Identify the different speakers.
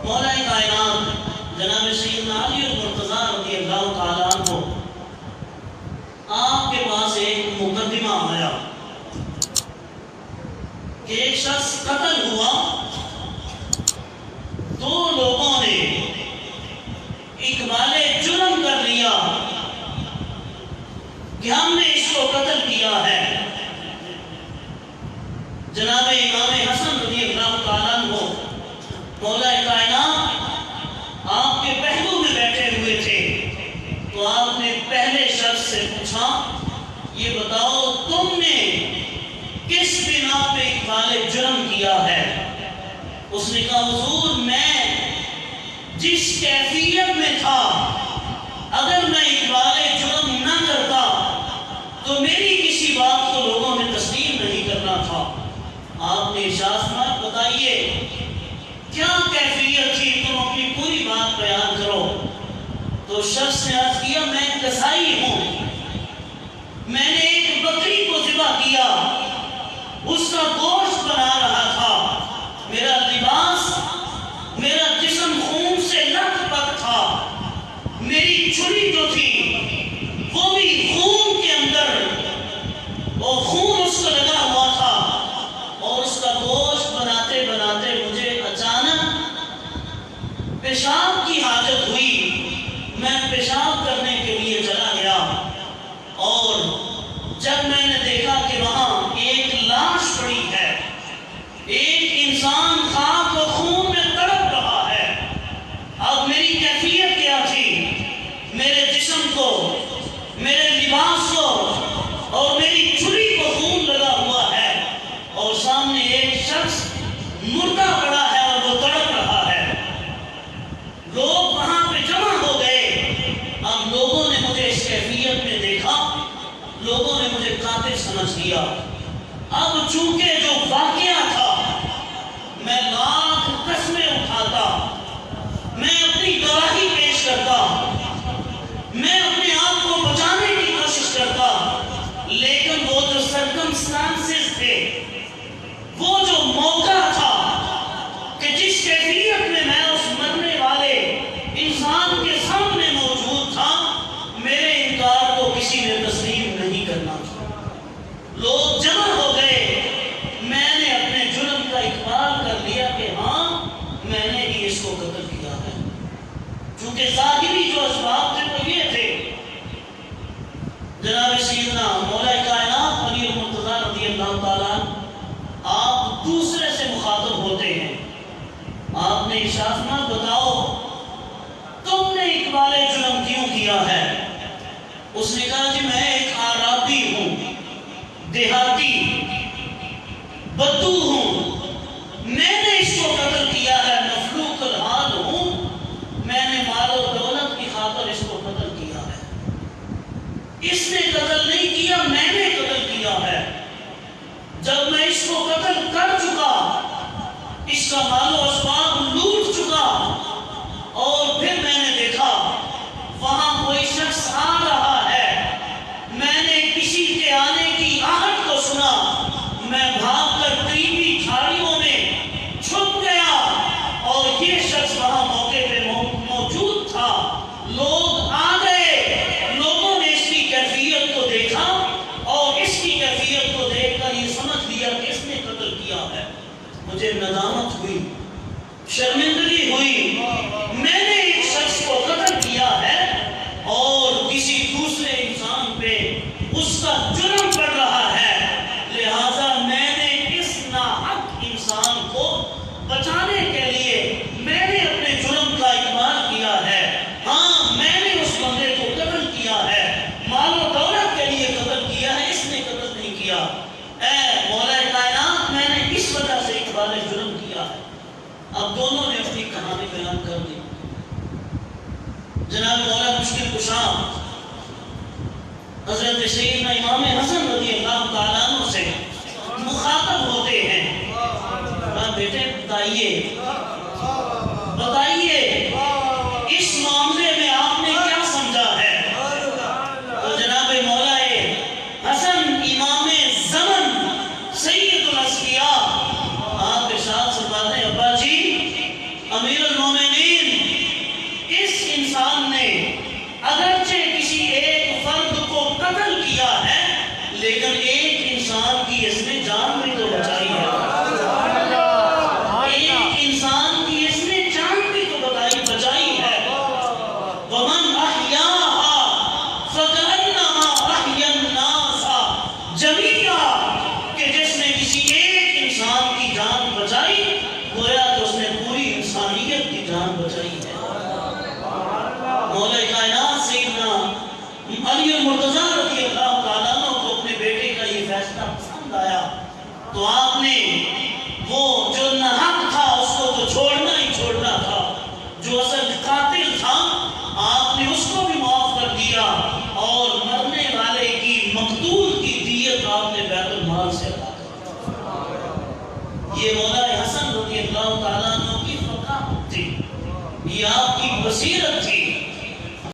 Speaker 1: مولا کائنات جناب سیدنا علی المرتضیٰ رضی اللہ تعالیٰ عنہ آپ کے پاس ایک مقدمہ آیا کہ ایک شخص قتل ہوا، دو لوگوں نے اقبال جرم کر لیا کہ ہم نے اس کو قتل کیا ہے۔ جناب امام حسن رضی اللہ تعالیٰ عنہ مولا کائنات آپ کے پہلو میں بیٹھے ہوئے تھے، تو آپ نے پہلے شخص سے پوچھا یہ بتاؤ تم نے کس بنا پہ اقبال جرم کیا ہے؟ اس نے کہا حضور میں جس کیفیت میں تھا اگر میں اقبال جرم نہ کرتا تو میری کسی بات کو لوگوں نے تسلیم نہیں کرنا تھا۔ آپ نے ارشاد فرمایا بتائیے کیا کیفیت تھی، تم اپنی پوری بات بیان کرو۔ تو شخص نے عرض کیا میں کسائی ہوں، میں نے ایک بکری کو ذبح کیا، اس کا گوشت بنا رہا تھا، میرا لباس میرا جسم خون سے لت پت تھا، میری چھری جو تھی وہ بھی خون کے اندر، وہ خون اس کو لگا ہوا تھا، اور اس کا گوشت بناتے بناتے مجھے اچانک پیشاب کی حاجت ہوئی، میں پیشاب کرنے کے لیے چلا گیا، اور جب میں نے دیکھا کہ وہاں ایک لاش پڑی ہے، ایک انسان خاک و خون میں تڑپ رہا ہے، اب میری کیفیت کیا تھی؟ میرے جسم کو، میرے لباس کو اور میری چھری کو خون لگا ہوا ہے، اور سامنے ایک شخص مردہ پڑا ہے اور وہ تڑپ رہا ہے۔ لوگ وہاں پہ جمع ہو گئے، اب لوگوں نے مجھے اس کیفیت میں دیکھا، لوگوں نے مجھے قاتل سمجھ لیا۔ اب چونکہ جو واقعہ تھا میں لاکھ قسمیں اٹھاتا، میں اپنی گواہی پیش کرتا، میں اپنے آپ کو بچانے کی کوشش کرتا، لیکن وہ جو سرکمسٹانسز تھے، وہ جو موقع تھا کہ جس کیفیت میں میں اس مرنے والے انسان کے سامنے موجود تھا، میرے انکار کو کسی نے تسلیم نہیں کرنا تھا۔ لوگ جمع ہو گئے، میں نے اپنے جرم کا اقرار کر لیا کہ ہاں میں نے ہی اس کو قتل کیا ہے، چونکہ ظاہری جو اسباب تھے وہ یہ تھے۔ جناب سیدنا مولا کائنات علی المرتضیٰ رضی اللہ تعالیٰ آپ دوسرے سے مخاطب ہوتے ہیں، آپ نے ارشاد فرمایا بتاؤ تم نے اقبال جرم کیوں کیا ہے؟ اس نے کہا جی میں ایک عرابی ہوں، دیہاتی بدو ہوں، میں نے اس کو قتل کیا ہے، مفلوق الحال ہوں، میں نے مال و دولت کی خاطر اس کو قتل کیا ہے۔ اس نے قتل نہیں کیا، میں نے قتل کیا ہے۔ جب میں اس کو قتل کر چکا، اس کا مال و اسباب لوٹ چکا، اور پھر میں نے دیکھا وہاں کوئی شخص آ رہا ہے، میں نے کسی کے آنے کی آہٹ کو سنا، میں بھاگ کر قریبی جھاڑیوں میں چھپ گیا، اور یہ شخص وہاں موقع پہ موجود تھا۔ لوگ آ گئے، لوگوں نے اس کی کیفیت کو دیکھا، اور اس کی کیفیت کو دیکھ کر یہ سمجھ لیا کہ اس نے قتل کیا ہے۔ مجھے ندامت ہوئی، شرمندگی ہوئی، میں نے ایک شخص کو قتل کیا ہے اور کسی دوسرے انسان پہ اس کا جرم پڑ رہا ہے، لہذا میں نے اس ناحق انسان کو بچانے کے لیے میں نے اپنے جرم کا اقرار کیا ہے۔ ہاں میں نے اس بندے کو قتل کیا ہے، مال و دولت کے لیے قتل کیا ہے، اس نے قتل نہیں کیا۔ اے مولا کائنات میں نے اس وجہ سے اقبال جرم کیا ہے۔ اب دونوں نے اپنی کہانی بیان کر دی۔ جناب مولا مشکل کشا حضرت سیدنا امام حسن رضی اللہ تعالیٰ عنہ سے مخاطب ہوتے ہیں، بیٹے بتائیے اس معاملے میں آپ نے کیا سمجھا ہے؟ تو جناب مولا حسن امام زمن سید الاسفیاء آپ ارشاد فرماتے ہیں ابا جی امیر المومنین یہ آپ کی بصیرت تھی